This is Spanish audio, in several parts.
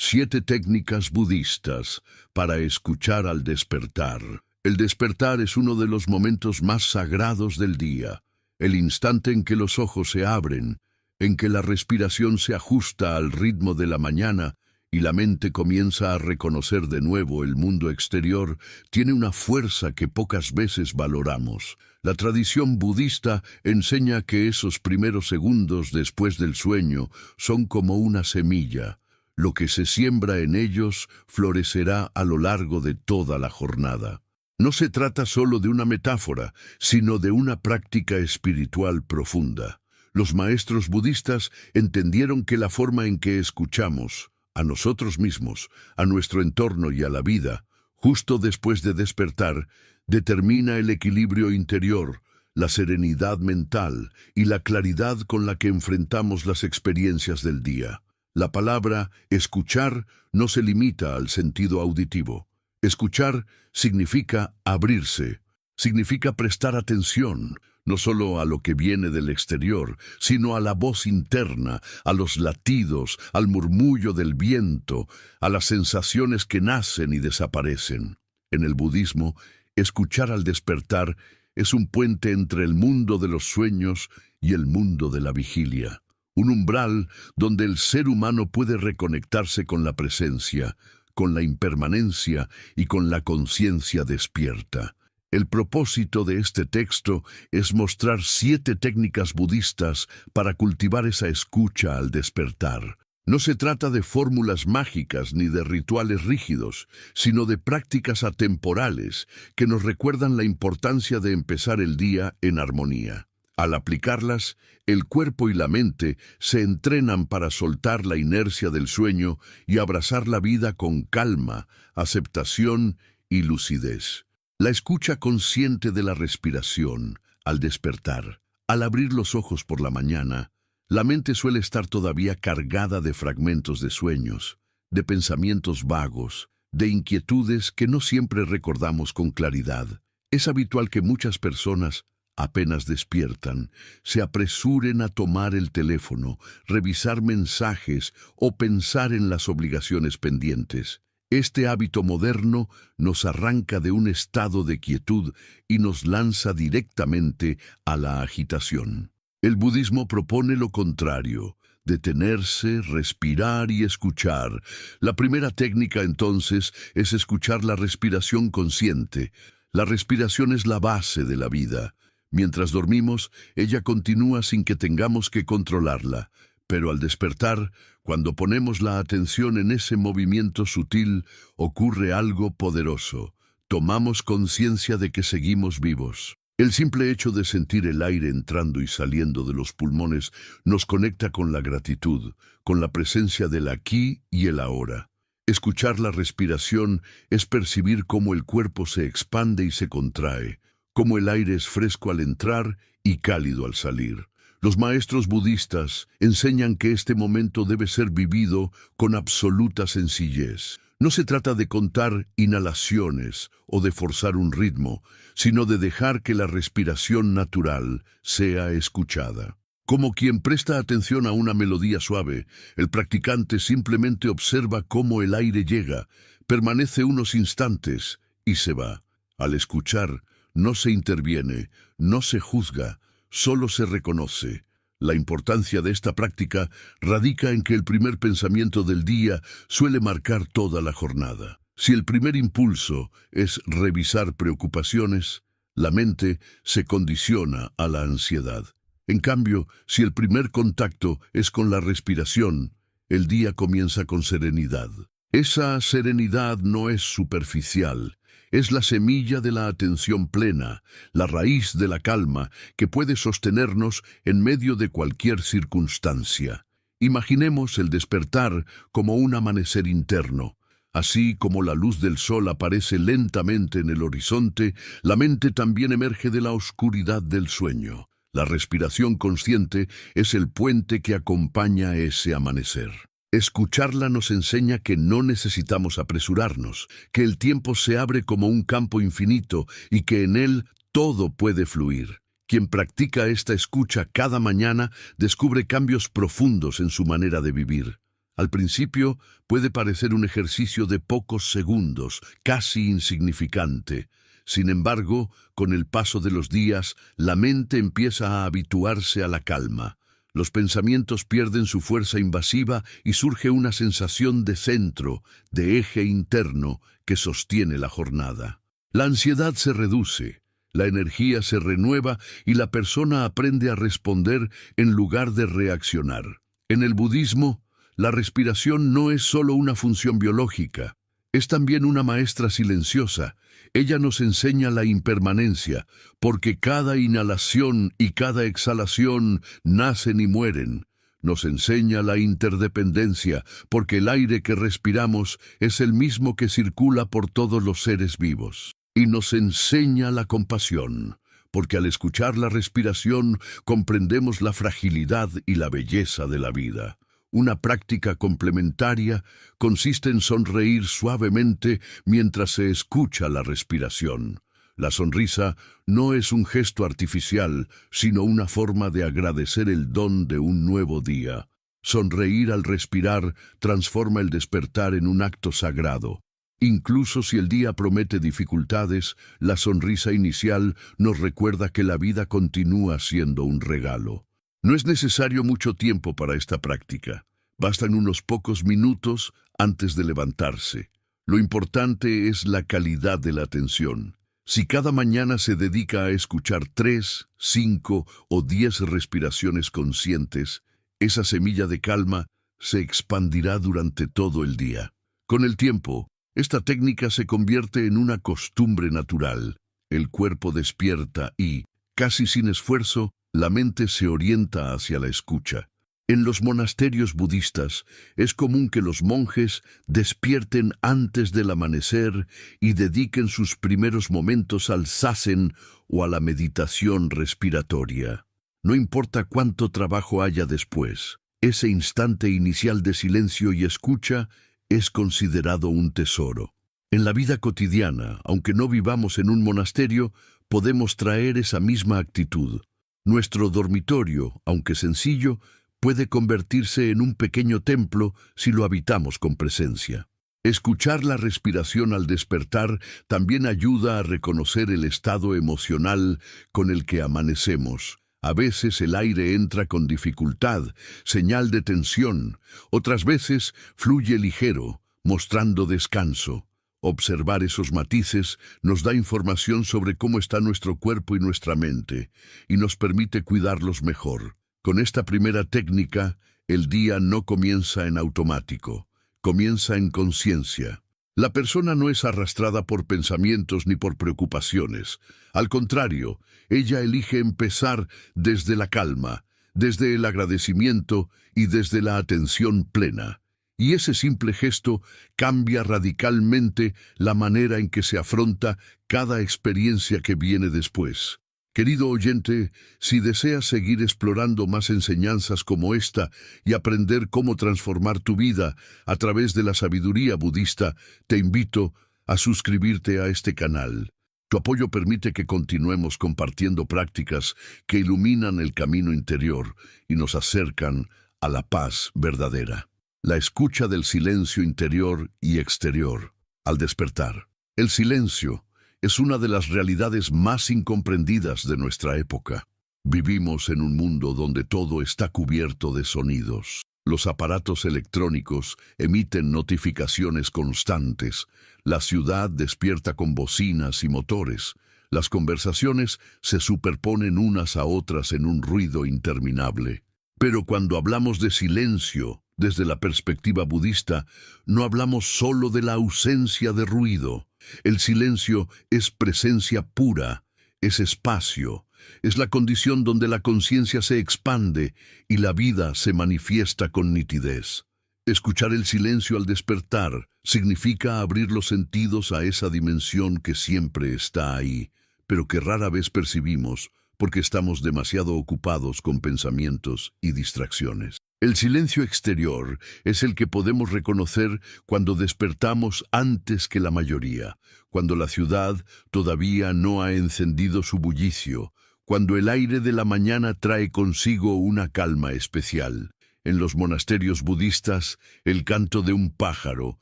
7 técnicas budistas para escuchar al despertar. El despertar es uno de los momentos más sagrados del día, el instante en que los ojos se abren, en que la respiración se ajusta al ritmo de la mañana y la mente comienza a reconocer de nuevo el mundo exterior, tiene una fuerza que pocas veces valoramos. La tradición budista enseña que esos primeros segundos después del sueño son como una semilla. Lo que se siembra en ellos florecerá a lo largo de toda la jornada. No se trata solo de una metáfora, sino de una práctica espiritual profunda. Los maestros budistas entendieron que la forma en que escuchamos, a nosotros mismos, a nuestro entorno y a la vida, justo después de despertar, determina el equilibrio interior, la serenidad mental y la claridad con la que enfrentamos las experiencias del día. La palabra escuchar no se limita al sentido auditivo. Escuchar significa abrirse, significa prestar atención, no solo a lo que viene del exterior, sino a la voz interna, a los latidos, al murmullo del viento, a las sensaciones que nacen y desaparecen. En el budismo, escuchar al despertar es un puente entre el mundo de los sueños y el mundo de la vigilia. Un umbral donde el ser humano puede reconectarse con la presencia, con la impermanencia y con la conciencia despierta. El propósito de este texto es mostrar 7 técnicas budistas para cultivar esa escucha al despertar. No se trata de fórmulas mágicas ni de rituales rígidos, sino de prácticas atemporales que nos recuerdan la importancia de empezar el día en armonía. Al aplicarlas, el cuerpo y la mente se entrenan para soltar la inercia del sueño y abrazar la vida con calma, aceptación y lucidez. La escucha consciente de la respiración, al despertar, al abrir los ojos por la mañana, la mente suele estar todavía cargada de fragmentos de sueños, de pensamientos vagos, de inquietudes que no siempre recordamos con claridad. Es habitual que muchas personas, apenas despiertan, se apresuren a tomar el teléfono, revisar mensajes o pensar en las obligaciones pendientes. Este hábito moderno nos arranca de un estado de quietud y nos lanza directamente a la agitación. El budismo propone lo contrario: detenerse, respirar y escuchar. La primera técnica, entonces, es escuchar la respiración consciente. La respiración es la base de la vida. Mientras dormimos, ella continúa sin que tengamos que controlarla. Pero al despertar, cuando ponemos la atención en ese movimiento sutil, ocurre algo poderoso. Tomamos conciencia de que seguimos vivos. El simple hecho de sentir el aire entrando y saliendo de los pulmones nos conecta con la gratitud, con la presencia del aquí y el ahora. Escuchar la respiración es percibir cómo el cuerpo se expande y se contrae, cómo el aire es fresco al entrar y cálido al salir. Los maestros budistas enseñan que este momento debe ser vivido con absoluta sencillez. No se trata de contar inhalaciones o de forzar un ritmo, sino de dejar que la respiración natural sea escuchada. Como quien presta atención a una melodía suave, el practicante simplemente observa cómo el aire llega, permanece unos instantes y se va. Al escuchar, no se interviene, no se juzga, solo se reconoce. La importancia de esta práctica radica en que el primer pensamiento del día suele marcar toda la jornada. Si el primer impulso es revisar preocupaciones, la mente se condiciona a la ansiedad. En cambio, si el primer contacto es con la respiración, el día comienza con serenidad. Esa serenidad no es superficial. Es la semilla de la atención plena, la raíz de la calma que puede sostenernos en medio de cualquier circunstancia. Imaginemos el despertar como un amanecer interno. Así como la luz del sol aparece lentamente en el horizonte, la mente también emerge de la oscuridad del sueño. La respiración consciente es el puente que acompaña ese amanecer. Escucharla nos enseña que no necesitamos apresurarnos, que el tiempo se abre como un campo infinito y que en él todo puede fluir. Quien practica esta escucha cada mañana descubre cambios profundos en su manera de vivir. Al principio puede parecer un ejercicio de pocos segundos, casi insignificante. Sin embargo, con el paso de los días, la mente empieza a habituarse a la calma. Los pensamientos pierden su fuerza invasiva y surge una sensación de centro, de eje interno que sostiene la jornada. La ansiedad se reduce, la energía se renueva y la persona aprende a responder en lugar de reaccionar. En el budismo, la respiración no es solo una función biológica, es también una maestra silenciosa. Ella nos enseña la impermanencia, porque cada inhalación y cada exhalación nacen y mueren. Nos enseña la interdependencia, porque el aire que respiramos es el mismo que circula por todos los seres vivos. Y nos enseña la compasión, porque al escuchar la respiración comprendemos la fragilidad y la belleza de la vida. Una práctica complementaria consiste en sonreír suavemente mientras se escucha la respiración. La sonrisa no es un gesto artificial, sino una forma de agradecer el don de un nuevo día. Sonreír al respirar transforma el despertar en un acto sagrado. Incluso si el día promete dificultades, la sonrisa inicial nos recuerda que la vida continúa siendo un regalo. No es necesario mucho tiempo para esta práctica. Bastan unos pocos minutos antes de levantarse. Lo importante es la calidad de la atención. Si cada mañana se dedica a escuchar 3, 5 o 10 respiraciones conscientes, esa semilla de calma se expandirá durante todo el día. Con el tiempo, esta técnica se convierte en una costumbre natural. El cuerpo despierta y, casi sin esfuerzo, la mente se orienta hacia la escucha. En los monasterios budistas es común que los monjes despierten antes del amanecer y dediquen sus primeros momentos al zazen o a la meditación respiratoria. No importa cuánto trabajo haya después, ese instante inicial de silencio y escucha es considerado un tesoro. En la vida cotidiana, aunque no vivamos en un monasterio, podemos traer esa misma actitud. Nuestro dormitorio, aunque sencillo, puede convertirse en un pequeño templo si lo habitamos con presencia. Escuchar la respiración al despertar también ayuda a reconocer el estado emocional con el que amanecemos. A veces el aire entra con dificultad, señal de tensión. Otras veces fluye ligero, mostrando descanso. Observar esos matices nos da información sobre cómo está nuestro cuerpo y nuestra mente, y nos permite cuidarlos mejor. Con esta primera técnica, el día no comienza en automático, comienza en conciencia. La persona no es arrastrada por pensamientos ni por preocupaciones. Al contrario, ella elige empezar desde la calma, desde el agradecimiento y desde la atención plena. Y ese simple gesto cambia radicalmente la manera en que se afronta cada experiencia que viene después. Querido oyente, si deseas seguir explorando más enseñanzas como esta y aprender cómo transformar tu vida a través de la sabiduría budista, te invito a suscribirte a este canal. Tu apoyo permite que continuemos compartiendo prácticas que iluminan el camino interior y nos acercan a la paz verdadera. La escucha del silencio interior y exterior. Al despertar, el silencio es una de las realidades más incomprendidas de nuestra época. Vivimos en un mundo donde todo está cubierto de sonidos. Los aparatos electrónicos emiten notificaciones constantes. La ciudad despierta con bocinas y motores. Las conversaciones se superponen unas a otras en un ruido interminable. Pero cuando hablamos de silencio, desde la perspectiva budista, no hablamos solo de la ausencia de ruido. El silencio es presencia pura, es espacio, es la condición donde la conciencia se expande y la vida se manifiesta con nitidez. Escuchar el silencio al despertar significa abrir los sentidos a esa dimensión que siempre está ahí, pero que rara vez percibimos porque estamos demasiado ocupados con pensamientos y distracciones. El silencio exterior es el que podemos reconocer cuando despertamos antes que la mayoría, cuando la ciudad todavía no ha encendido su bullicio, cuando el aire de la mañana trae consigo una calma especial. En los monasterios budistas, el canto de un pájaro,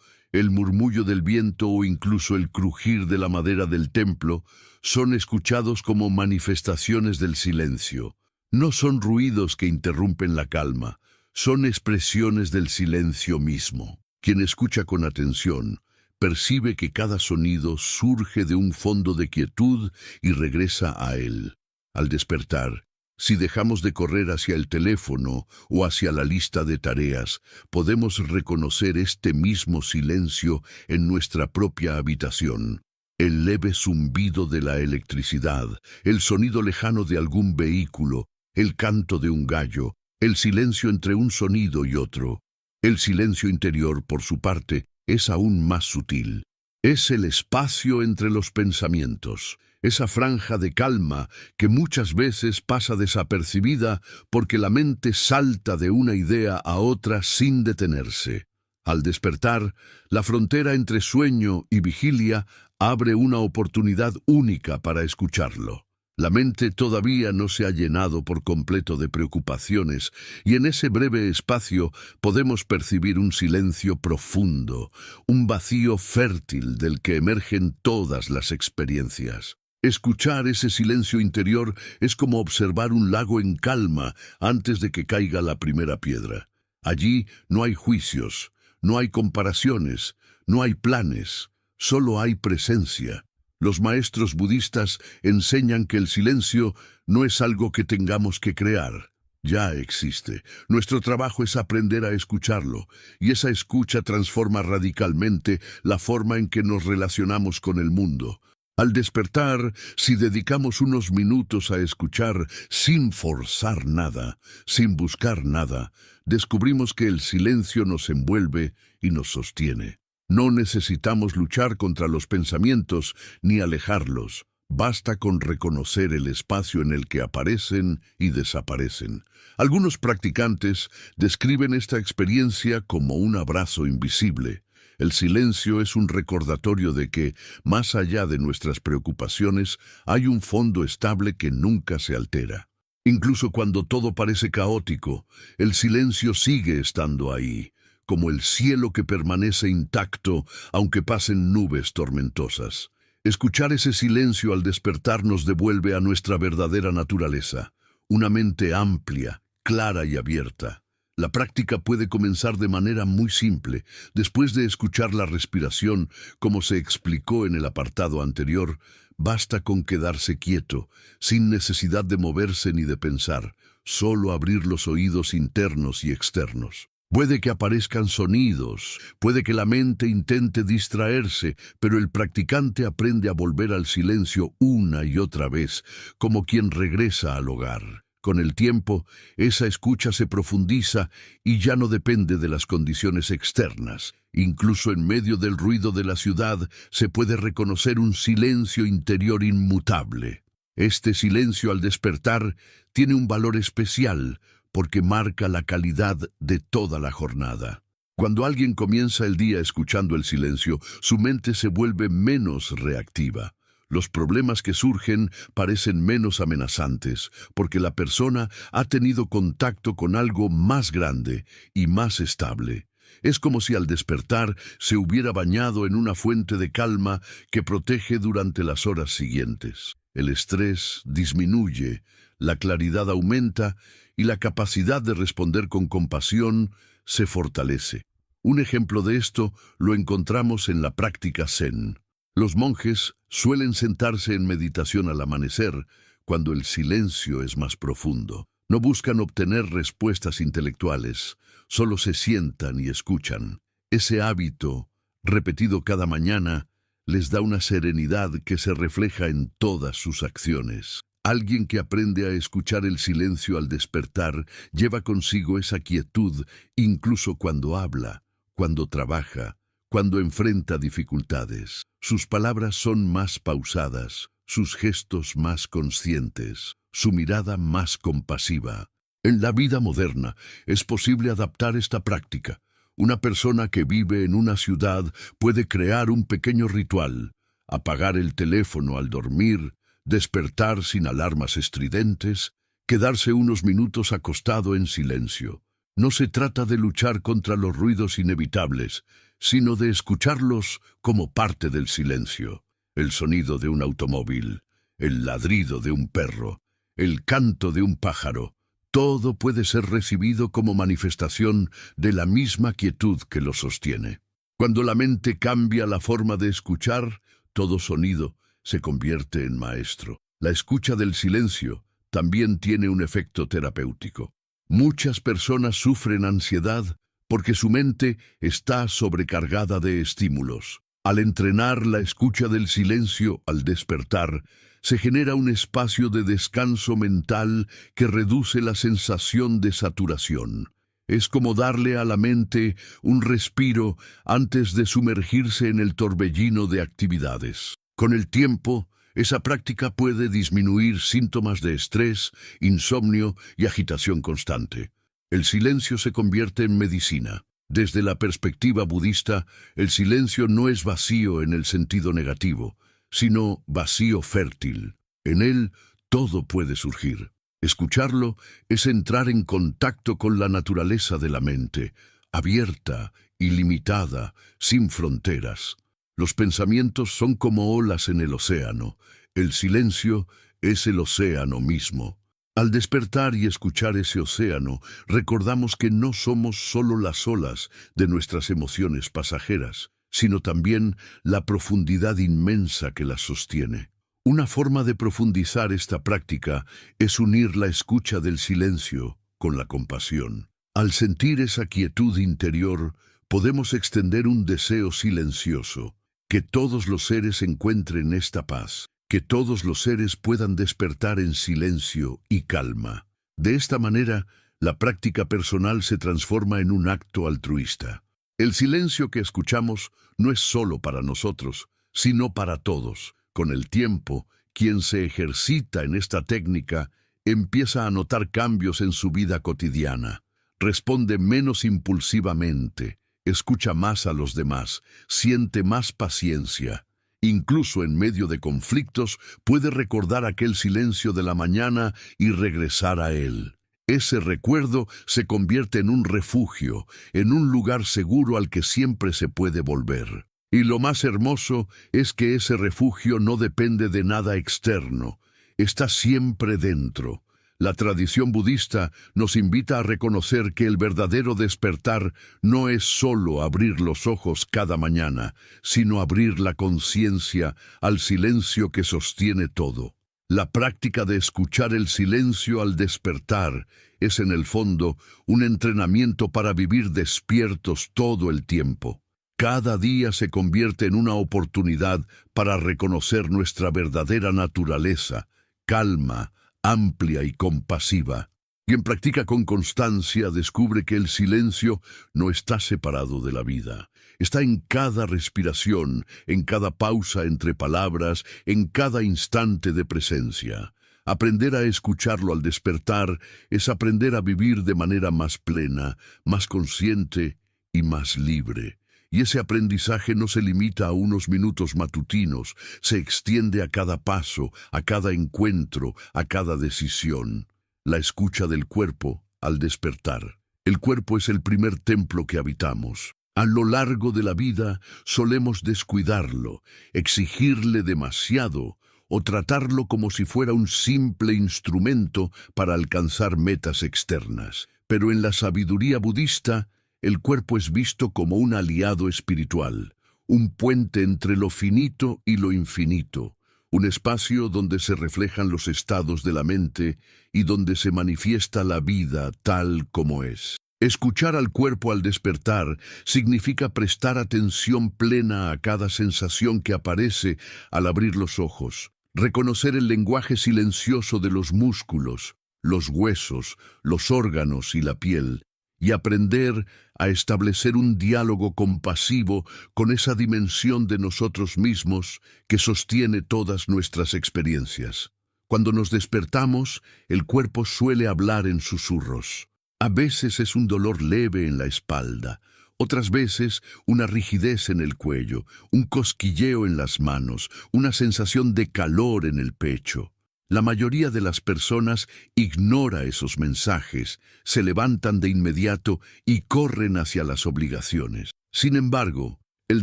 el murmullo del viento o incluso el crujir de la madera del templo son escuchados como manifestaciones del silencio. No son ruidos que interrumpen la calma, son expresiones del silencio mismo. Quien escucha con atención percibe que cada sonido surge de un fondo de quietud y regresa a él. Al despertar, si dejamos de correr hacia el teléfono o hacia la lista de tareas, podemos reconocer este mismo silencio en nuestra propia habitación. El leve zumbido de la electricidad, el sonido lejano de algún vehículo, el canto de un gallo, el silencio entre un sonido y otro. El silencio interior, por su parte, es aún más sutil. Es el espacio entre los pensamientos, esa franja de calma que muchas veces pasa desapercibida porque la mente salta de una idea a otra sin detenerse. Al despertar, la frontera entre sueño y vigilia abre una oportunidad única para escucharlo. La mente todavía no se ha llenado por completo de preocupaciones y en ese breve espacio podemos percibir un silencio profundo, un vacío fértil del que emergen todas las experiencias. Escuchar ese silencio interior es como observar un lago en calma antes de que caiga la primera piedra. Allí no hay juicios, no hay comparaciones, no hay planes, solo hay presencia. Los maestros budistas enseñan que el silencio no es algo que tengamos que crear. Ya existe. Nuestro trabajo es aprender a escucharlo, y esa escucha transforma radicalmente la forma en que nos relacionamos con el mundo. Al despertar, si dedicamos unos minutos a escuchar sin forzar nada, sin buscar nada, descubrimos que el silencio nos envuelve y nos sostiene. No necesitamos luchar contra los pensamientos ni alejarlos. Basta con reconocer el espacio en el que aparecen y desaparecen. Algunos practicantes describen esta experiencia como un abrazo invisible. El silencio es un recordatorio de que, más allá de nuestras preocupaciones, hay un fondo estable que nunca se altera. Incluso cuando todo parece caótico, el silencio sigue estando ahí, como el cielo que permanece intacto aunque pasen nubes tormentosas. Escuchar ese silencio al despertar nos devuelve a nuestra verdadera naturaleza, una mente amplia, clara y abierta. La práctica puede comenzar de manera muy simple. Después de escuchar la respiración, como se explicó en el apartado anterior, basta con quedarse quieto, sin necesidad de moverse ni de pensar, solo abrir los oídos internos y externos. Puede que aparezcan sonidos, puede que la mente intente distraerse, pero el practicante aprende a volver al silencio una y otra vez, como quien regresa al hogar. Con el tiempo, esa escucha se profundiza y ya no depende de las condiciones externas. Incluso en medio del ruido de la ciudad se puede reconocer un silencio interior inmutable. Este silencio al despertar tiene un valor especial porque marca la calidad de toda la jornada. Cuando alguien comienza el día escuchando el silencio, su mente se vuelve menos reactiva. Los problemas que surgen parecen menos amenazantes, porque la persona ha tenido contacto con algo más grande y más estable. Es como si al despertar se hubiera bañado en una fuente de calma que protege durante las horas siguientes. El estrés disminuye, la claridad aumenta y la capacidad de responder con compasión se fortalece. Un ejemplo de esto lo encontramos en la práctica Zen. Los monjes suelen sentarse en meditación al amanecer, cuando el silencio es más profundo. No buscan obtener respuestas intelectuales, solo se sientan y escuchan. Ese hábito, repetido cada mañana, les da una serenidad que se refleja en todas sus acciones. Alguien que aprende a escuchar el silencio al despertar lleva consigo esa quietud incluso cuando habla, cuando trabaja, cuando enfrenta dificultades. Sus palabras son más pausadas, sus gestos más conscientes, su mirada más compasiva. En la vida moderna es posible adaptar esta práctica. Una persona que vive en una ciudad puede crear un pequeño ritual, apagar el teléfono al dormir, despertar sin alarmas estridentes, quedarse unos minutos acostado en silencio. No se trata de luchar contra los ruidos inevitables, sino de escucharlos como parte del silencio. El sonido de un automóvil, el ladrido de un perro, el canto de un pájaro, todo puede ser recibido como manifestación de la misma quietud que lo sostiene. Cuando la mente cambia la forma de escuchar, todo sonido se convierte en maestro. La escucha del silencio también tiene un efecto terapéutico. Muchas personas sufren ansiedad porque su mente está sobrecargada de estímulos. Al entrenar la escucha del silencio al despertar, se genera un espacio de descanso mental que reduce la sensación de saturación. Es como darle a la mente un respiro antes de sumergirse en el torbellino de actividades. Con el tiempo, esa práctica puede disminuir síntomas de estrés, insomnio y agitación constante. El silencio se convierte en medicina. Desde la perspectiva budista, el silencio no es vacío en el sentido negativo, sino vacío fértil. En él todo puede surgir. Escucharlo es entrar en contacto con la naturaleza de la mente, abierta, ilimitada, sin fronteras. Los pensamientos son como olas en el océano. El silencio es el océano mismo. Al despertar y escuchar ese océano, recordamos que no somos solo las olas de nuestras emociones pasajeras, sino también la profundidad inmensa que las sostiene. Una forma de profundizar esta práctica es unir la escucha del silencio con la compasión. Al sentir esa quietud interior, podemos extender un deseo silencioso, que todos los seres encuentren esta paz, que todos los seres puedan despertar en silencio y calma. De esta manera, la práctica personal se transforma en un acto altruista. El silencio que escuchamos no es solo para nosotros, sino para todos. Con el tiempo, quien se ejercita en esta técnica empieza a notar cambios en su vida cotidiana. Responde menos impulsivamente, escucha más a los demás, siente más paciencia. Incluso en medio de conflictos puede recordar aquel silencio de la mañana y regresar a él. Ese recuerdo se convierte en un refugio, en un lugar seguro al que siempre se puede volver. Y lo más hermoso es que ese refugio no depende de nada externo, está siempre dentro. La tradición budista nos invita a reconocer que el verdadero despertar no es solo abrir los ojos cada mañana, sino abrir la conciencia al silencio que sostiene todo. La práctica de escuchar el silencio al despertar es en el fondo un entrenamiento para vivir despiertos todo el tiempo. Cada día se convierte en una oportunidad para reconocer nuestra verdadera naturaleza, calma, amplia y compasiva. Quien practica con constancia descubre que el silencio no está separado de la vida. Está en cada respiración, en cada pausa entre palabras, en cada instante de presencia. Aprender a escucharlo al despertar es aprender a vivir de manera más plena, más consciente y más libre. Y ese aprendizaje no se limita a unos minutos matutinos, se extiende a cada paso, a cada encuentro, a cada decisión. La escucha del cuerpo al despertar. El cuerpo es el primer templo que habitamos. A lo largo de la vida solemos descuidarlo, exigirle demasiado o tratarlo como si fuera un simple instrumento para alcanzar metas externas. Pero en la sabiduría budista, el cuerpo es visto como un aliado espiritual, un puente entre lo finito y lo infinito, un espacio donde se reflejan los estados de la mente y donde se manifiesta la vida tal como es. Escuchar al cuerpo al despertar significa prestar atención plena a cada sensación que aparece al abrir los ojos, reconocer el lenguaje silencioso de los músculos, los huesos, los órganos y la piel, y aprender a establecer un diálogo compasivo con esa dimensión de nosotros mismos que sostiene todas nuestras experiencias. Cuando nos despertamos, el cuerpo suele hablar en susurros. A veces es un dolor leve en la espalda, otras veces una rigidez en el cuello, un cosquilleo en las manos, una sensación de calor en el pecho. La mayoría de las personas ignora esos mensajes, se levantan de inmediato y corren hacia las obligaciones. Sin embargo, el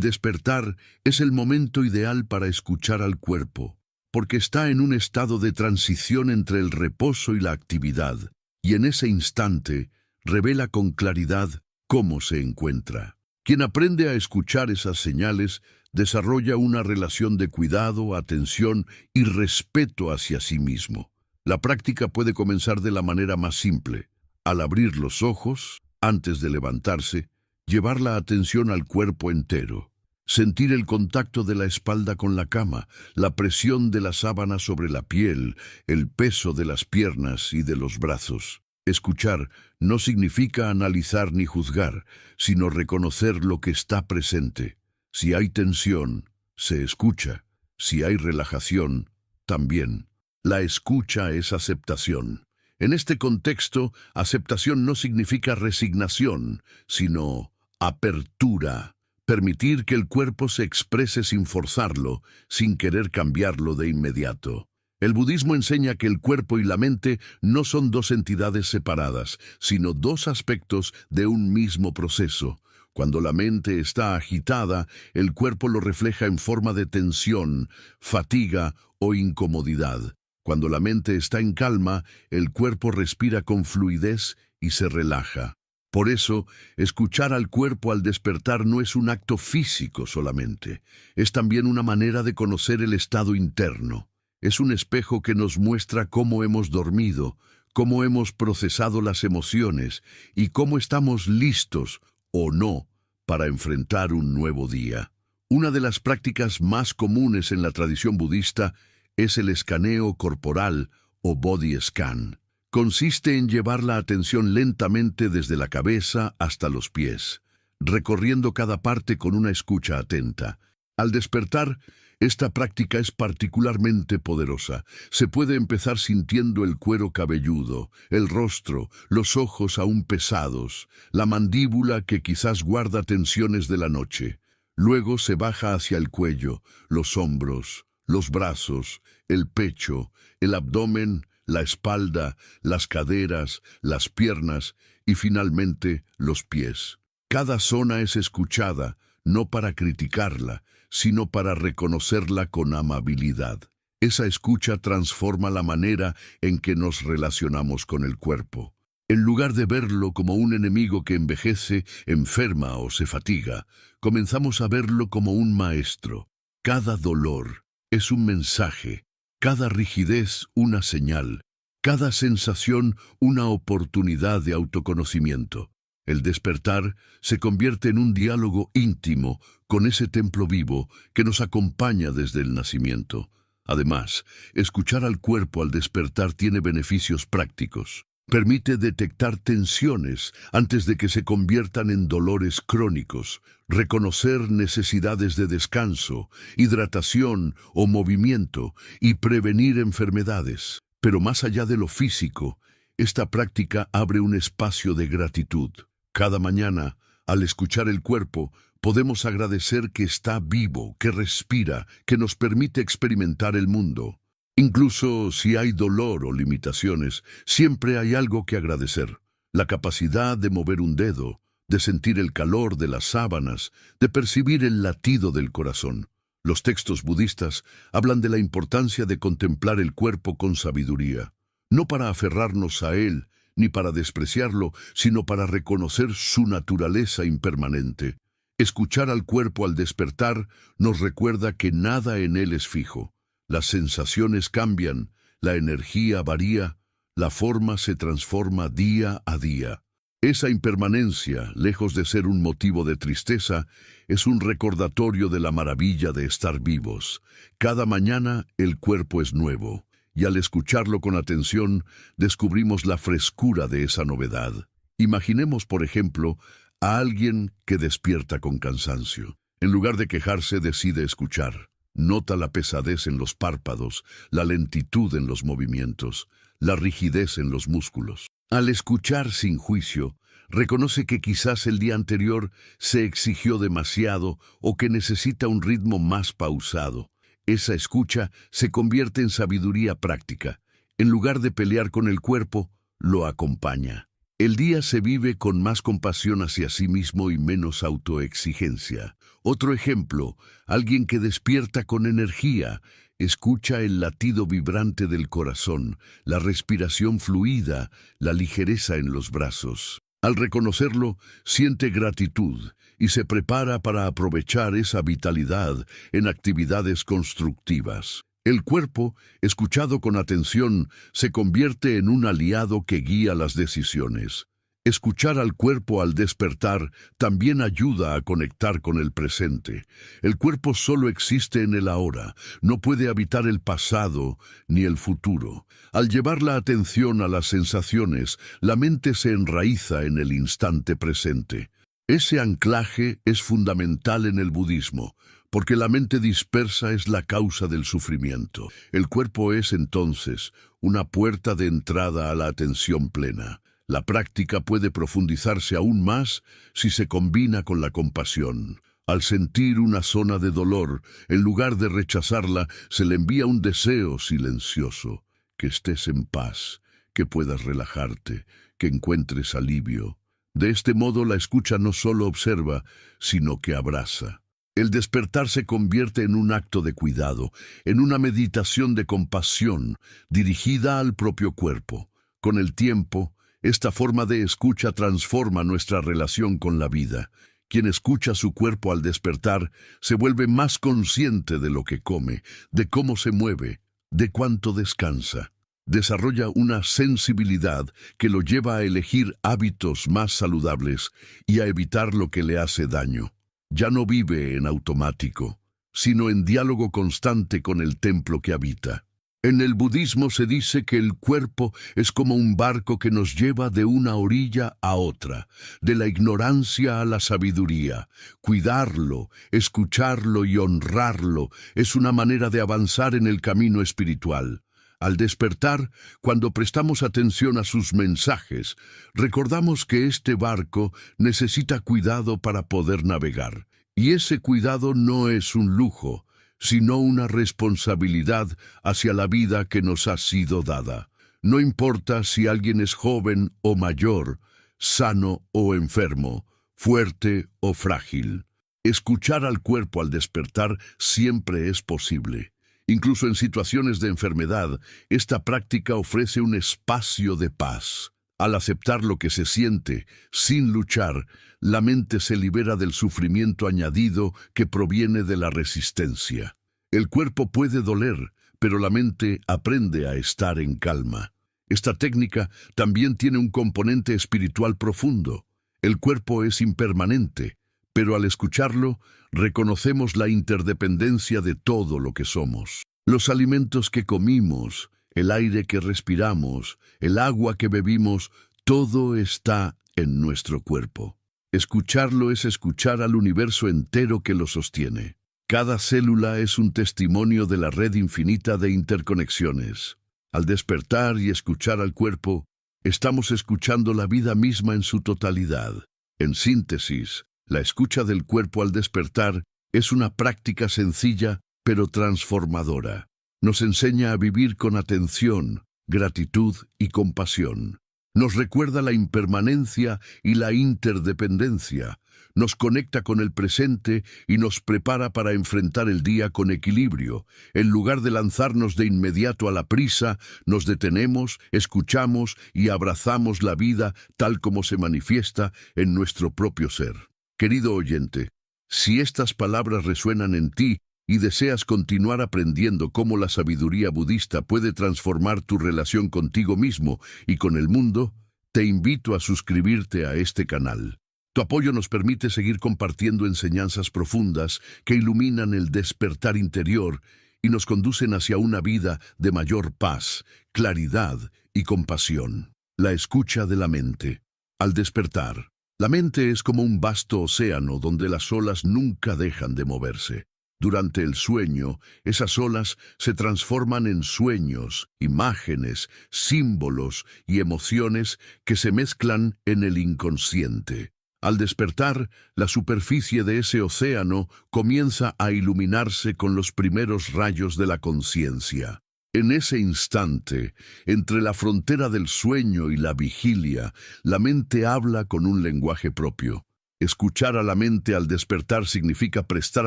despertar es el momento ideal para escuchar al cuerpo, porque está en un estado de transición entre el reposo y la actividad, y en ese instante revela con claridad cómo se encuentra. Quien aprende a escuchar esas señales desarrolla una relación de cuidado, atención y respeto hacia sí mismo. La práctica puede comenzar de la manera más simple. Al abrir los ojos, antes de levantarse, llevar la atención al cuerpo entero. Sentir el contacto de la espalda con la cama, la presión de la sábana sobre la piel, el peso de las piernas y de los brazos. Escuchar no significa analizar ni juzgar, sino reconocer lo que está presente. Si hay tensión, se escucha. Si hay relajación, también. La escucha es aceptación. En este contexto, aceptación no significa resignación, sino apertura. Permitir que el cuerpo se exprese sin forzarlo, sin querer cambiarlo de inmediato. El budismo enseña que el cuerpo y la mente no son dos entidades separadas, sino dos aspectos de un mismo proceso. Cuando la mente está agitada, el cuerpo lo refleja en forma de tensión, fatiga o incomodidad. Cuando la mente está en calma, el cuerpo respira con fluidez y se relaja. Por eso, escuchar al cuerpo al despertar no es un acto físico solamente, es también una manera de conocer el estado interno. Es un espejo que nos muestra cómo hemos dormido, cómo hemos procesado las emociones y cómo estamos listos o no para enfrentar un nuevo día. Una de las prácticas más comunes en la tradición budista es el escaneo corporal o body scan. Consiste en llevar la atención lentamente desde la cabeza hasta los pies, recorriendo cada parte con una escucha atenta. Al despertar, esta práctica es particularmente poderosa. Se puede empezar sintiendo el cuero cabelludo, el rostro, los ojos aún pesados, la mandíbula que quizás guarda tensiones de la noche. Luego se baja hacia el cuello, los hombros, los brazos, el pecho, el abdomen, la espalda, las caderas, las piernas y finalmente los pies. Cada zona es escuchada, no para criticarla, sino para reconocerla con amabilidad. Esa escucha transforma la manera en que nos relacionamos con el cuerpo. En lugar de verlo como un enemigo que envejece, enferma o se fatiga, comenzamos a verlo como un maestro. Cada dolor es un mensaje, cada rigidez una señal, cada sensación una oportunidad de autoconocimiento. El despertar se convierte en un diálogo íntimo con ese templo vivo que nos acompaña desde el nacimiento. Además, escuchar al cuerpo al despertar tiene beneficios prácticos. Permite detectar tensiones antes de que se conviertan en dolores crónicos, reconocer necesidades de descanso, hidratación o movimiento y prevenir enfermedades. Pero más allá de lo físico, esta práctica abre un espacio de gratitud. Cada mañana, al escuchar el cuerpo, podemos agradecer que está vivo, que respira, que nos permite experimentar el mundo. Incluso si hay dolor o limitaciones, siempre hay algo que agradecer. La capacidad de mover un dedo, de sentir el calor de las sábanas, de percibir el latido del corazón. Los textos budistas hablan de la importancia de contemplar el cuerpo con sabiduría, no para aferrarnos a él, ni para despreciarlo, sino para reconocer su naturaleza impermanente. Escuchar al cuerpo al despertar nos recuerda que nada en él es fijo. Las sensaciones cambian, la energía varía, la forma se transforma día a día. Esa impermanencia, lejos de ser un motivo de tristeza, es un recordatorio de la maravilla de estar vivos. Cada mañana el cuerpo es nuevo, y al escucharlo con atención, descubrimos la frescura de esa novedad. Imaginemos, por ejemplo, a alguien que despierta con cansancio. En lugar de quejarse, decide escuchar. Nota la pesadez en los párpados, la lentitud en los movimientos, la rigidez en los músculos. Al escuchar sin juicio, reconoce que quizás el día anterior se exigió demasiado o que necesita un ritmo más pausado. Esa escucha se convierte en sabiduría práctica. En lugar de pelear con el cuerpo, lo acompaña. El día se vive con más compasión hacia sí mismo y menos autoexigencia. Otro ejemplo, alguien que despierta con energía, escucha el latido vibrante del corazón, la respiración fluida, la ligereza en los brazos. Al reconocerlo, siente gratitud y se prepara para aprovechar esa vitalidad en actividades constructivas. El cuerpo, escuchado con atención, se convierte en un aliado que guía las decisiones. Escuchar al cuerpo al despertar también ayuda a conectar con el presente. El cuerpo solo existe en el ahora, no puede habitar el pasado ni el futuro. Al llevar la atención a las sensaciones, la mente se enraiza en el instante presente. Ese anclaje es fundamental en el budismo, porque la mente dispersa es la causa del sufrimiento. El cuerpo es, entonces, una puerta de entrada a la atención plena. La práctica puede profundizarse aún más si se combina con la compasión. Al sentir una zona de dolor, en lugar de rechazarla, se le envía un deseo silencioso. Que estés en paz, que puedas relajarte, que encuentres alivio. De este modo la escucha no solo observa, sino que abraza. El despertar se convierte en un acto de cuidado, en una meditación de compasión dirigida al propio cuerpo. Con el tiempo, esta forma de escucha transforma nuestra relación con la vida. Quien escucha su cuerpo al despertar se vuelve más consciente de lo que come, de cómo se mueve, de cuánto descansa. Desarrolla una sensibilidad que lo lleva a elegir hábitos más saludables y a evitar lo que le hace daño. Ya no vive en automático, sino en diálogo constante con el templo que habita. En el budismo se dice que el cuerpo es como un barco que nos lleva de una orilla a otra, de la ignorancia a la sabiduría. Cuidarlo, escucharlo y honrarlo es una manera de avanzar en el camino espiritual. Al despertar, cuando prestamos atención a sus mensajes, recordamos que este barco necesita cuidado para poder navegar. Y ese cuidado no es un lujo, sino una responsabilidad hacia la vida que nos ha sido dada. No importa si alguien es joven o mayor, sano o enfermo, fuerte o frágil. Escuchar al cuerpo al despertar siempre es posible. Incluso en situaciones de enfermedad, esta práctica ofrece un espacio de paz. Al aceptar lo que se siente, sin luchar, la mente se libera del sufrimiento añadido que proviene de la resistencia. El cuerpo puede doler, pero la mente aprende a estar en calma. Esta técnica también tiene un componente espiritual profundo. El cuerpo es impermanente, pero al escucharlo, reconocemos la interdependencia de todo lo que somos. Los alimentos que comimos, el aire que respiramos, el agua que bebimos, todo está en nuestro cuerpo. Escucharlo es escuchar al universo entero que lo sostiene. Cada célula es un testimonio de la red infinita de interconexiones. Al despertar y escuchar al cuerpo, estamos escuchando la vida misma en su totalidad. En síntesis, la escucha del cuerpo al despertar es una práctica sencilla pero transformadora. Nos enseña a vivir con atención, gratitud y compasión. Nos recuerda la impermanencia y la interdependencia. Nos conecta con el presente y nos prepara para enfrentar el día con equilibrio. En lugar de lanzarnos de inmediato a la prisa, nos detenemos, escuchamos y abrazamos la vida tal como se manifiesta en nuestro propio ser. Querido oyente, si estas palabras resuenan en ti y deseas continuar aprendiendo cómo la sabiduría budista puede transformar tu relación contigo mismo y con el mundo, te invito a suscribirte a este canal. Tu apoyo nos permite seguir compartiendo enseñanzas profundas que iluminan el despertar interior y nos conducen hacia una vida de mayor paz, claridad y compasión. La escucha de la mente. Al despertar, la mente es como un vasto océano donde las olas nunca dejan de moverse. Durante el sueño, esas olas se transforman en sueños, imágenes, símbolos y emociones que se mezclan en el inconsciente. Al despertar, la superficie de ese océano comienza a iluminarse con los primeros rayos de la conciencia. En ese instante, entre la frontera del sueño y la vigilia, la mente habla con un lenguaje propio. Escuchar a la mente al despertar significa prestar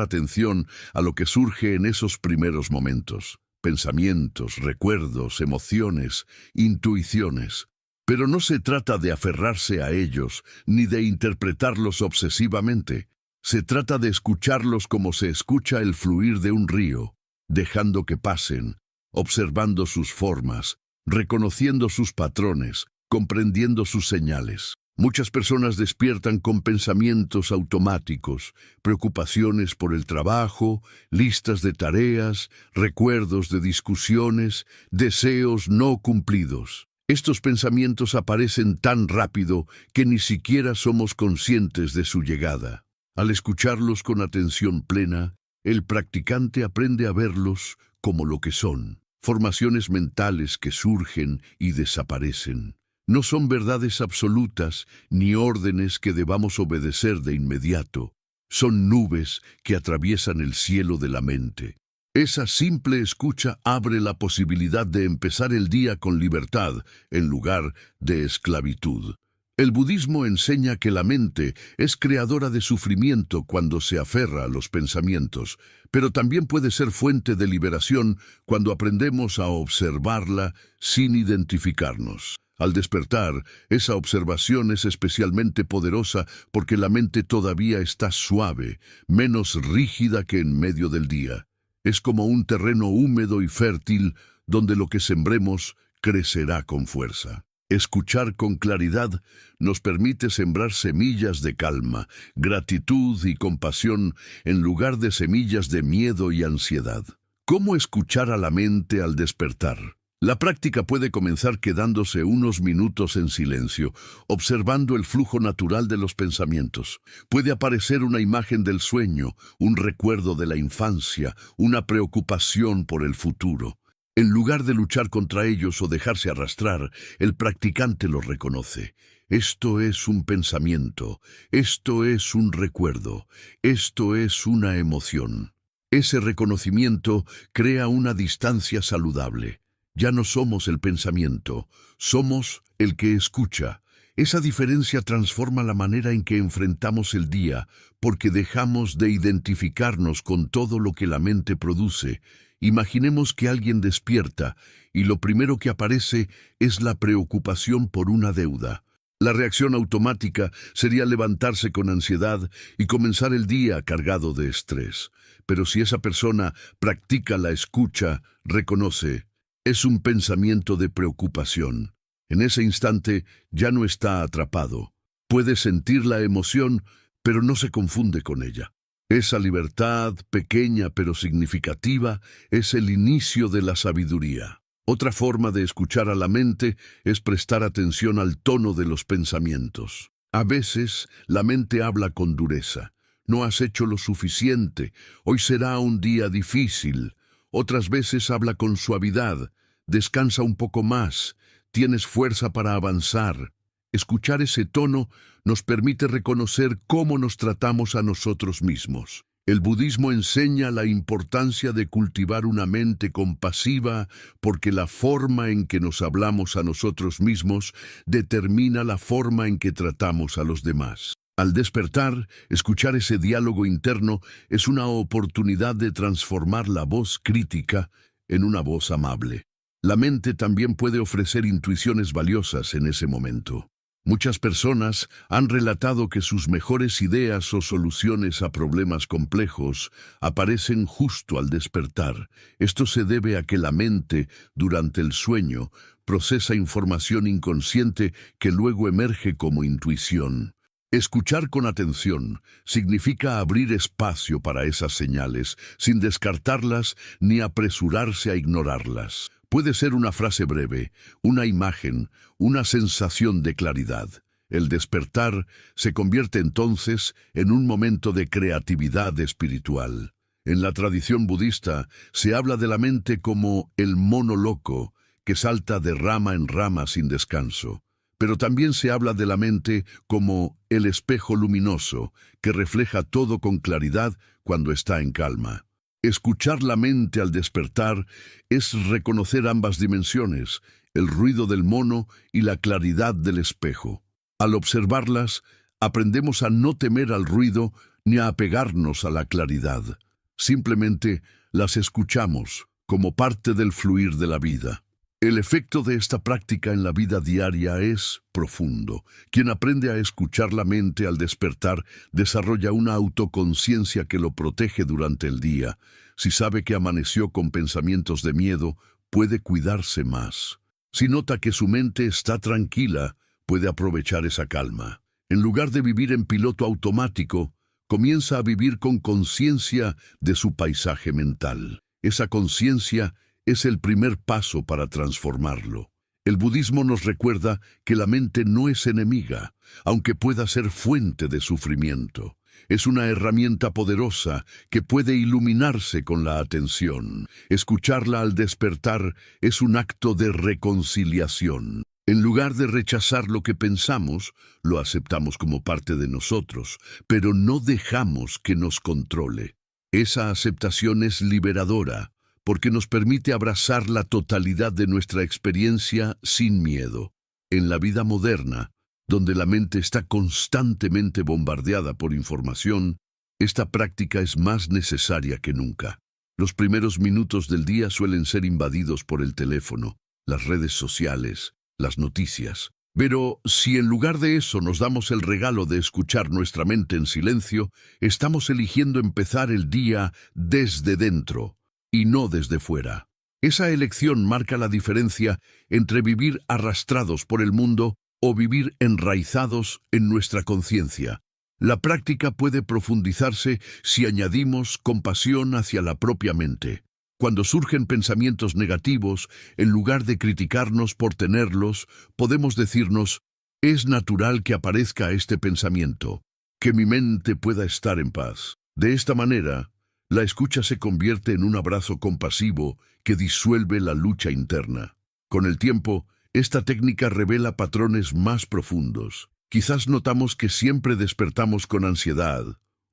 atención a lo que surge en esos primeros momentos. Pensamientos, recuerdos, emociones, intuiciones. Pero no se trata de aferrarse a ellos, ni de interpretarlos obsesivamente. Se trata de escucharlos como se escucha el fluir de un río, dejando que pasen, observando sus formas, reconociendo sus patrones, comprendiendo sus señales. Muchas personas despiertan con pensamientos automáticos, preocupaciones por el trabajo, listas de tareas, recuerdos de discusiones, deseos no cumplidos. Estos pensamientos aparecen tan rápido que ni siquiera somos conscientes de su llegada. Al escucharlos con atención plena, el practicante aprende a verlos como lo que son, formaciones mentales que surgen y desaparecen. No son verdades absolutas ni órdenes que debamos obedecer de inmediato. Son nubes que atraviesan el cielo de la mente. Esa simple escucha abre la posibilidad de empezar el día con libertad en lugar de esclavitud. El budismo enseña que la mente es creadora de sufrimiento cuando se aferra a los pensamientos, pero también puede ser fuente de liberación cuando aprendemos a observarla sin identificarnos. Al despertar, esa observación es especialmente poderosa porque la mente todavía está suave, menos rígida que en medio del día. Es como un terreno húmedo y fértil donde lo que sembremos crecerá con fuerza. Escuchar con claridad nos permite sembrar semillas de calma, gratitud y compasión en lugar de semillas de miedo y ansiedad. ¿Cómo escuchar a la mente al despertar? La práctica puede comenzar quedándose unos minutos en silencio, observando el flujo natural de los pensamientos. Puede aparecer una imagen del sueño, un recuerdo de la infancia, una preocupación por el futuro. En lugar de luchar contra ellos o dejarse arrastrar, el practicante los reconoce. Esto es un pensamiento, esto es un recuerdo, esto es una emoción. Ese reconocimiento crea una distancia saludable. Ya no somos el pensamiento, somos el que escucha. Esa diferencia transforma la manera en que enfrentamos el día, porque dejamos de identificarnos con todo lo que la mente produce. Imaginemos que alguien despierta y lo primero que aparece es la preocupación por una deuda. La reacción automática sería levantarse con ansiedad y comenzar el día cargado de estrés. Pero si esa persona practica la escucha, reconoce, es un pensamiento de preocupación. En ese instante ya no está atrapado. Puede sentir la emoción, pero no se confunde con ella. Esa libertad, pequeña pero significativa, es el inicio de la sabiduría. Otra forma de escuchar a la mente es prestar atención al tono de los pensamientos. A veces, la mente habla con dureza. No has hecho lo suficiente, hoy será un día difícil. Otras veces habla con suavidad. Descansa un poco más, tienes fuerza para avanzar. Escuchar ese tono nos permite reconocer cómo nos tratamos a nosotros mismos. El budismo enseña la importancia de cultivar una mente compasiva porque la forma en que nos hablamos a nosotros mismos determina la forma en que tratamos a los demás. Al despertar, escuchar ese diálogo interno es una oportunidad de transformar la voz crítica en una voz amable. La mente también puede ofrecer intuiciones valiosas en ese momento. Muchas personas han relatado que sus mejores ideas o soluciones a problemas complejos aparecen justo al despertar. Esto se debe a que la mente, durante el sueño, procesa información inconsciente que luego emerge como intuición. Escuchar con atención significa abrir espacio para esas señales, sin descartarlas ni apresurarse a ignorarlas. Puede ser una frase breve, una imagen, una sensación de claridad. El despertar se convierte entonces en un momento de creatividad espiritual. En la tradición budista se habla de la mente como el mono loco que salta de rama en rama sin descanso. pero también se habla de la mente como el espejo luminoso que refleja todo con claridad cuando está en calma. Escuchar la mente al despertar es reconocer ambas dimensiones, el ruido del mono y la claridad del espejo. Al observarlas, aprendemos a no temer al ruido ni a apegarnos a la claridad. Simplemente las escuchamos como parte del fluir de la vida. El efecto de esta práctica en la vida diaria es profundo. Quien aprende a escuchar la mente al despertar desarrolla una autoconciencia que lo protege durante el día. Si sabe que amaneció con pensamientos de miedo, puede cuidarse más. Si nota que su mente está tranquila, puede aprovechar esa calma. En lugar de vivir en piloto automático, comienza a vivir con conciencia de su paisaje mental. Esa conciencia es el primer paso para transformarlo. El budismo nos recuerda que la mente no es enemiga, aunque pueda ser fuente de sufrimiento. Es una herramienta poderosa que puede iluminarse con la atención. Escucharla al despertar es un acto de reconciliación. En lugar de rechazar lo que pensamos, lo aceptamos como parte de nosotros, pero no dejamos que nos controle. Esa aceptación es liberadora, porque nos permite abrazar la totalidad de nuestra experiencia sin miedo. En la vida moderna, donde la mente está constantemente bombardeada por información, esta práctica es más necesaria que nunca. Los primeros minutos del día suelen ser invadidos por el teléfono, las redes sociales, las noticias. Pero si en lugar de eso nos damos el regalo de escuchar nuestra mente en silencio, estamos eligiendo empezar el día desde dentro y no desde fuera. Esa elección marca la diferencia entre vivir arrastrados por el mundo o vivir enraizados en nuestra conciencia. La práctica puede profundizarse si añadimos compasión hacia la propia mente. Cuando surgen pensamientos negativos, en lugar de criticarnos por tenerlos, podemos decirnos: es natural que aparezca este pensamiento, que mi mente pueda estar en paz. De esta manera, la escucha se convierte en un abrazo compasivo que disuelve la lucha interna. Con el tiempo, esta técnica revela patrones más profundos. Quizás notamos que siempre despertamos con ansiedad,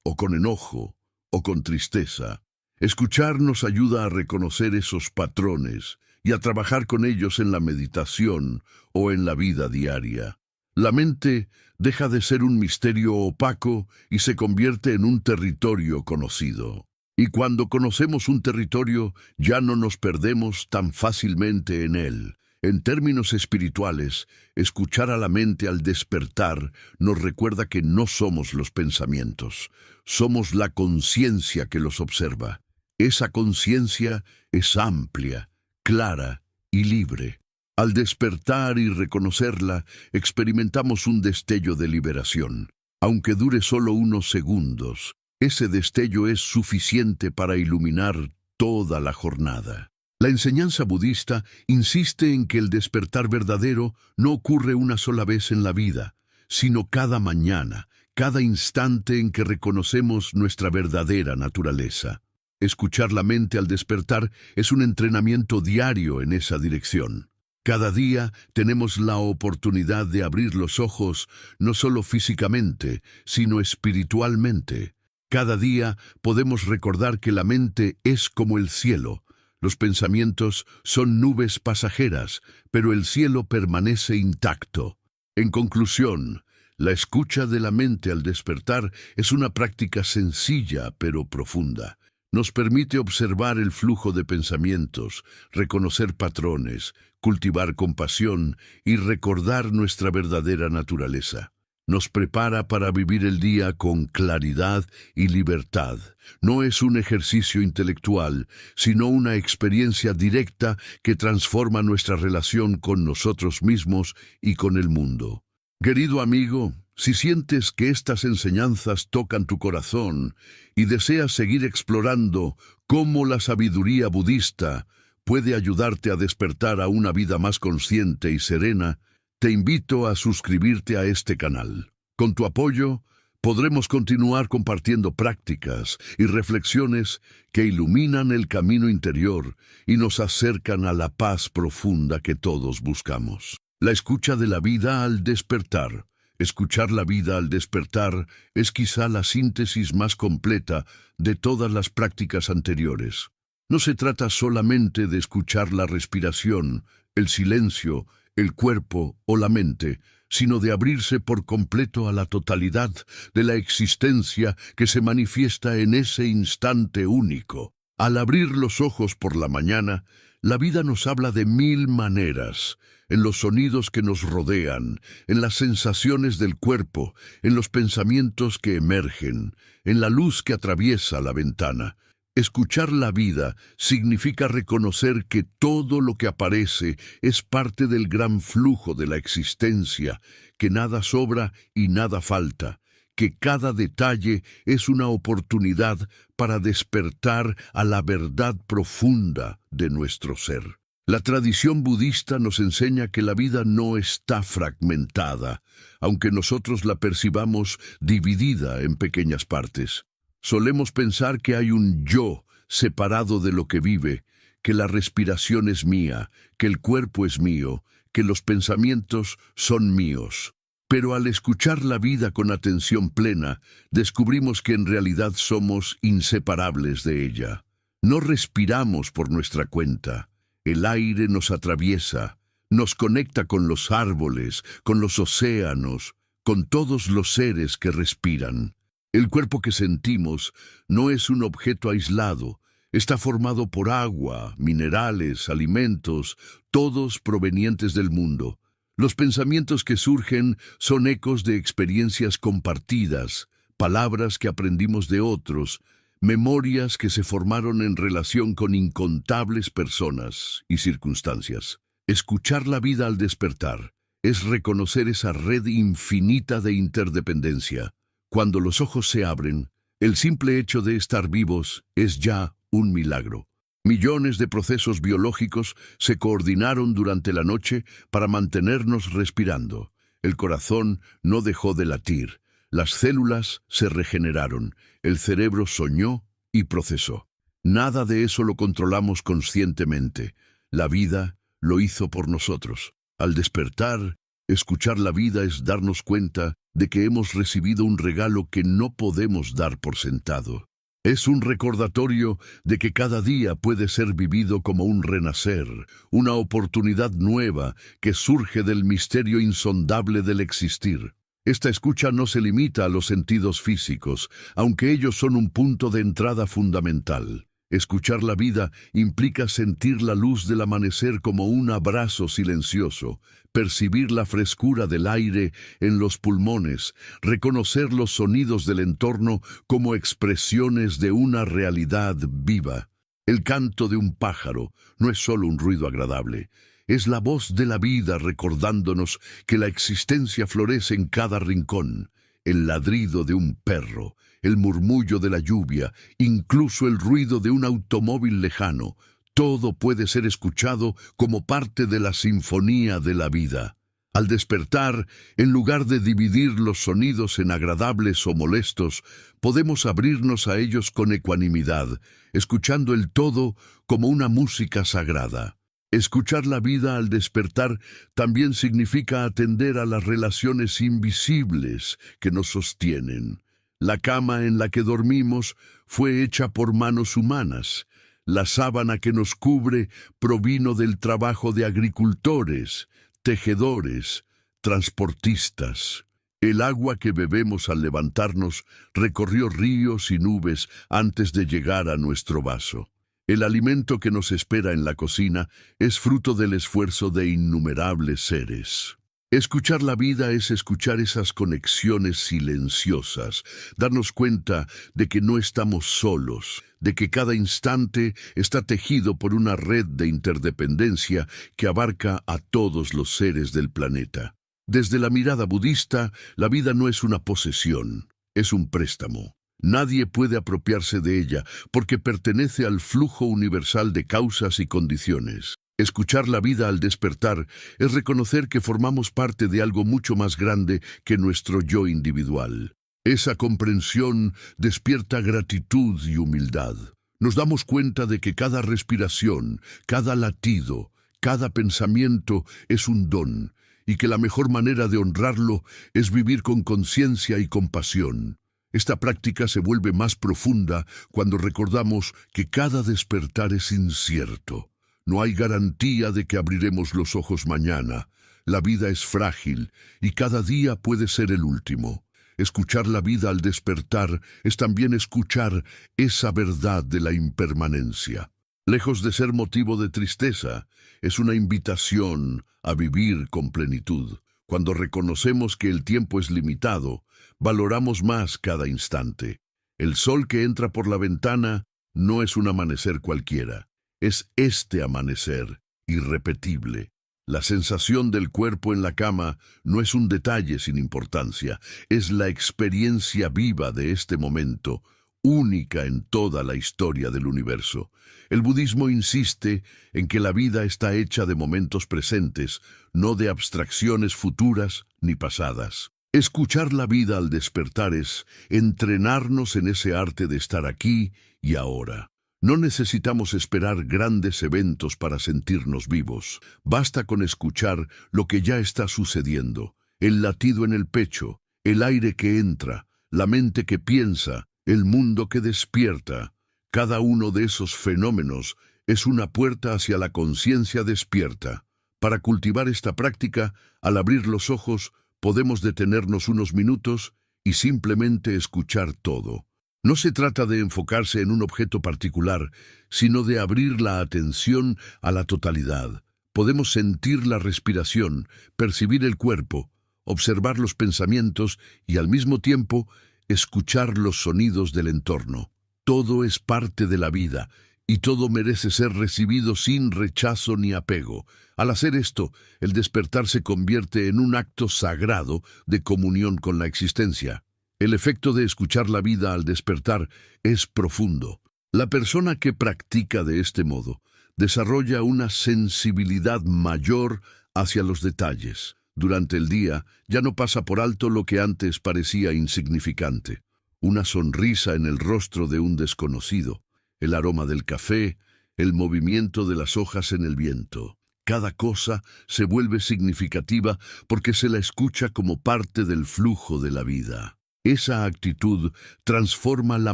o con enojo, o con tristeza. Escuchar nos ayuda a reconocer esos patrones y a trabajar con ellos en la meditación o en la vida diaria. La mente deja de ser un misterio opaco y se convierte en un territorio conocido. Y cuando conocemos un territorio, ya no nos perdemos tan fácilmente en él. En términos espirituales, escuchar a la mente al despertar nos recuerda que no somos los pensamientos, somos la conciencia que los observa. Esa conciencia es amplia, clara y libre. Al despertar y reconocerla, experimentamos un destello de liberación. Aunque dure solo unos segundos, ese destello es suficiente para iluminar toda la jornada. La enseñanza budista insiste en que el despertar verdadero no ocurre una sola vez en la vida, sino cada mañana, cada instante en que reconocemos nuestra verdadera naturaleza. Escuchar la mente al despertar es un entrenamiento diario en esa dirección. Cada día tenemos la oportunidad de abrir los ojos no solo físicamente, sino espiritualmente. Cada día podemos recordar que la mente es como el cielo. Los pensamientos son nubes pasajeras, pero el cielo permanece intacto. En conclusión, la escucha de la mente al despertar es una práctica sencilla pero profunda. Nos permite observar el flujo de pensamientos, reconocer patrones, cultivar compasión y recordar nuestra verdadera naturaleza. Nos prepara para vivir el día con claridad y libertad. No es un ejercicio intelectual, sino una experiencia directa que transforma nuestra relación con nosotros mismos y con el mundo. Querido amigo, si sientes que estas enseñanzas tocan tu corazón y deseas seguir explorando cómo la sabiduría budista puede ayudarte a despertar a una vida más consciente y serena, te invito a suscribirte a este canal. Con tu apoyo, podremos continuar compartiendo prácticas y reflexiones que iluminan el camino interior y nos acercan a la paz profunda que todos buscamos. La escucha de la vida al despertar. Escuchar la vida al despertar es quizá la síntesis más completa de todas las prácticas anteriores. No se trata solamente de escuchar la respiración, el silencio, el cuerpo o la mente, sino de abrirse por completo a la totalidad de la existencia que se manifiesta en ese instante único. Al abrir los ojos por la mañana, la vida nos habla de mil maneras, en los sonidos que nos rodean, en las sensaciones del cuerpo, en los pensamientos que emergen, en la luz que atraviesa la ventana. Escuchar la vida significa reconocer que todo lo que aparece es parte del gran flujo de la existencia, que nada sobra y nada falta, que cada detalle es una oportunidad para despertar a la verdad profunda de nuestro ser. La tradición budista nos enseña que la vida no está fragmentada, aunque nosotros la percibamos dividida en pequeñas partes. Solemos pensar que hay un yo separado de lo que vive, que la respiración es mía, que el cuerpo es mío, que los pensamientos son míos. Pero al escuchar la vida con atención plena, descubrimos que en realidad somos inseparables de ella. No respiramos por nuestra cuenta. El aire nos atraviesa, nos conecta con los árboles, con los océanos, con todos los seres que respiran. El cuerpo que sentimos no es un objeto aislado, está formado por agua, minerales, alimentos, todos provenientes del mundo. Los pensamientos que surgen son ecos de experiencias compartidas, palabras que aprendimos de otros, memorias que se formaron en relación con incontables personas y circunstancias. Escuchar la vida al despertar es reconocer esa red infinita de interdependencia. Cuando los ojos se abren, el simple hecho de estar vivos es ya un milagro. Millones de procesos biológicos se coordinaron durante la noche para mantenernos respirando. El corazón no dejó de latir, las células se regeneraron, el cerebro soñó y procesó. Nada de eso lo controlamos conscientemente. La vida lo hizo por nosotros. Al despertar, escuchar la vida es darnos cuenta de que hemos recibido un regalo que no podemos dar por sentado. Es un recordatorio de que cada día puede ser vivido como un renacer, una oportunidad nueva que surge del misterio insondable del existir. Esta escucha no se limita a los sentidos físicos, aunque ellos son un punto de entrada fundamental. Escuchar la vida implica sentir la luz del amanecer como un abrazo silencioso, percibir la frescura del aire en los pulmones, reconocer los sonidos del entorno como expresiones de una realidad viva. El canto de un pájaro no es solo un ruido agradable, es la voz de la vida recordándonos que la existencia florece en cada rincón. El ladrido de un perro, el murmullo de la lluvia, incluso el ruido de un automóvil lejano, todo puede ser escuchado como parte de la sinfonía de la vida. Al despertar, en lugar de dividir los sonidos en agradables o molestos, podemos abrirnos a ellos con ecuanimidad, escuchando el todo como una música sagrada. Escuchar la vida al despertar también significa atender a las relaciones invisibles que nos sostienen. La cama en la que dormimos fue hecha por manos humanas. La sábana que nos cubre provino del trabajo de agricultores, tejedores, transportistas. El agua que bebemos al levantarnos recorrió ríos y nubes antes de llegar a nuestro vaso. El alimento que nos espera en la cocina es fruto del esfuerzo de innumerables seres. Escuchar la vida es escuchar esas conexiones silenciosas, darnos cuenta de que no estamos solos, de que cada instante está tejido por una red de interdependencia que abarca a todos los seres del planeta. Desde la mirada budista, la vida no es una posesión, es un préstamo. Nadie puede apropiarse de ella porque pertenece al flujo universal de causas y condiciones. Escuchar la vida al despertar es reconocer que formamos parte de algo mucho más grande que nuestro yo individual. Esa comprensión despierta gratitud y humildad. Nos damos cuenta de que cada respiración, cada latido, cada pensamiento es un don, y que la mejor manera de honrarlo es vivir con conciencia y compasión. Esta práctica se vuelve más profunda cuando recordamos que cada despertar es incierto. No hay garantía de que abriremos los ojos mañana. La vida es frágil y cada día puede ser el último. Escuchar la vida al despertar es también escuchar esa verdad de la impermanencia. Lejos de ser motivo de tristeza, es una invitación a vivir con plenitud. Cuando reconocemos que el tiempo es limitado, valoramos más cada instante. El sol que entra por la ventana no es un amanecer cualquiera, es este amanecer irrepetible. La sensación del cuerpo en la cama no es un detalle sin importancia, es la experiencia viva de este momento, única en toda la historia del universo. El budismo insiste en que la vida está hecha de momentos presentes, no de abstracciones futuras ni pasadas. Escuchar la vida al despertar es entrenarnos en ese arte de estar aquí y ahora. No necesitamos esperar grandes eventos para sentirnos vivos. Basta con escuchar lo que ya está sucediendo, el latido en el pecho, el aire que entra, la mente que piensa, el mundo que despierta. Cada uno de esos fenómenos es una puerta hacia la conciencia despierta. Para cultivar esta práctica, al abrir los ojos, podemos detenernos unos minutos y simplemente escuchar todo. No se trata de enfocarse en un objeto particular, sino de abrir la atención a la totalidad. Podemos sentir la respiración, percibir el cuerpo, observar los pensamientos y al mismo tiempo escuchar los sonidos del entorno. Todo es parte de la vida y todo merece ser recibido sin rechazo ni apego. Al hacer esto, el despertar se convierte en un acto sagrado de comunión con la existencia. El efecto de escuchar la vida al despertar es profundo. La persona que practica de este modo desarrolla una sensibilidad mayor hacia los detalles. Durante el día ya no pasa por alto lo que antes parecía insignificante. Una sonrisa en el rostro de un desconocido, el aroma del café, el movimiento de las hojas en el viento. Cada cosa se vuelve significativa porque se la escucha como parte del flujo de la vida. Esa actitud transforma la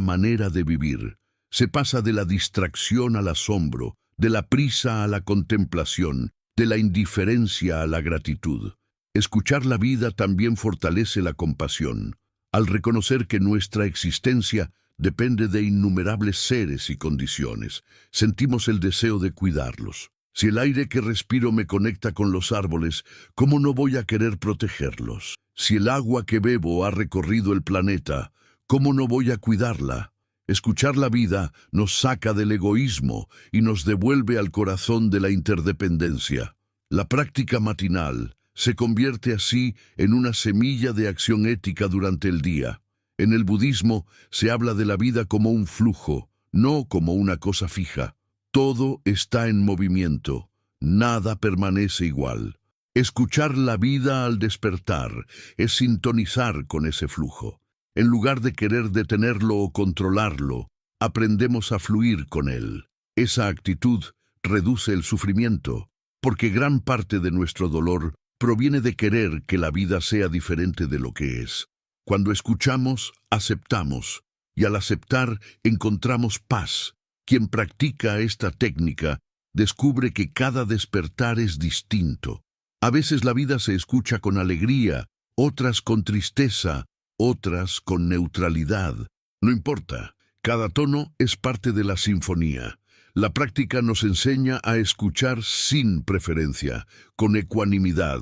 manera de vivir. Se pasa de la distracción al asombro, de la prisa a la contemplación, de la indiferencia a la gratitud. Escuchar la vida también fortalece la compasión. Al reconocer que nuestra existencia depende de innumerables seres y condiciones, sentimos el deseo de cuidarlos. Si el aire que respiro me conecta con los árboles, ¿cómo no voy a querer protegerlos? Si el agua que bebo ha recorrido el planeta, ¿cómo no voy a cuidarla? Escuchar la vida nos saca del egoísmo y nos devuelve al corazón de la interdependencia. La práctica matinal se convierte así en una semilla de acción ética durante el día. En el budismo se habla de la vida como un flujo, no como una cosa fija. Todo está en movimiento, nada permanece igual. Escuchar la vida al despertar es sintonizar con ese flujo. En lugar de querer detenerlo o controlarlo, aprendemos a fluir con él. Esa actitud reduce el sufrimiento, porque gran parte de nuestro dolor proviene de querer que la vida sea diferente de lo que es. Cuando escuchamos, aceptamos, y al aceptar encontramos paz. Quien practica esta técnica descubre que cada despertar es distinto. A veces la vida se escucha con alegría, otras con tristeza, otras con neutralidad. No importa, cada tono es parte de la sinfonía. La práctica nos enseña a escuchar sin preferencia, con ecuanimidad.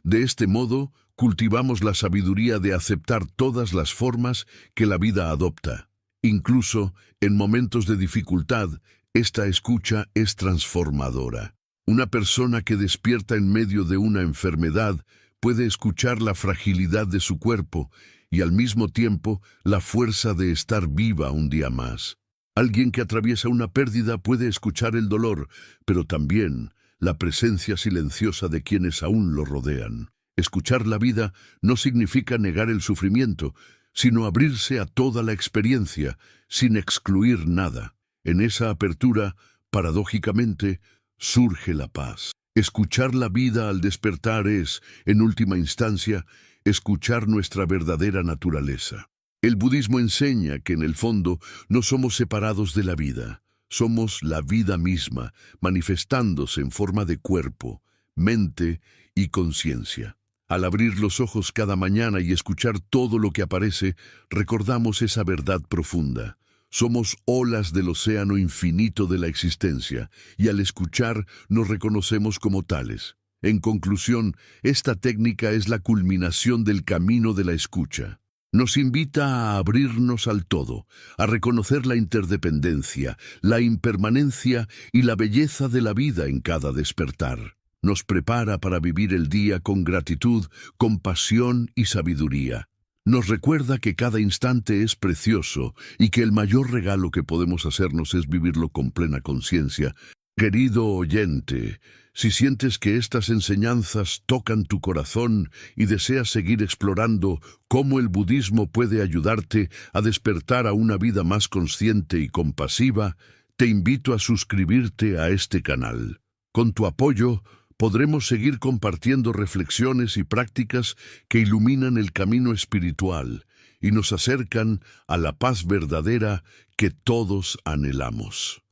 De este modo, cultivamos la sabiduría de aceptar todas las formas que la vida adopta. Incluso en momentos de dificultad, esta escucha es transformadora. Una persona que despierta en medio de una enfermedad puede escuchar la fragilidad de su cuerpo y al mismo tiempo la fuerza de estar viva un día más. Alguien que atraviesa una pérdida puede escuchar el dolor, pero también la presencia silenciosa de quienes aún lo rodean. Escuchar la vida no significa negar el sufrimiento, sino abrirse a toda la experiencia, sin excluir nada. En esa apertura, paradójicamente, surge la paz. Escuchar la vida al despertar es, en última instancia, escuchar nuestra verdadera naturaleza. El budismo enseña que en el fondo no somos separados de la vida, somos la vida misma, manifestándose en forma de cuerpo, mente y conciencia. Al abrir los ojos cada mañana y escuchar todo lo que aparece, recordamos esa verdad profunda. Somos olas del océano infinito de la existencia, y al escuchar nos reconocemos como tales. En conclusión, esta técnica es la culminación del camino de la escucha. Nos invita a abrirnos al todo, a reconocer la interdependencia, la impermanencia y la belleza de la vida en cada despertar. Nos prepara para vivir el día con gratitud, compasión y sabiduría. Nos recuerda que cada instante es precioso y que el mayor regalo que podemos hacernos es vivirlo con plena conciencia. Querido oyente, si sientes que estas enseñanzas tocan tu corazón y deseas seguir explorando cómo el budismo puede ayudarte a despertar a una vida más consciente y compasiva, te invito a suscribirte a este canal. Con tu apoyo, podremos seguir compartiendo reflexiones y prácticas que iluminan el camino espiritual y nos acercan a la paz verdadera que todos anhelamos.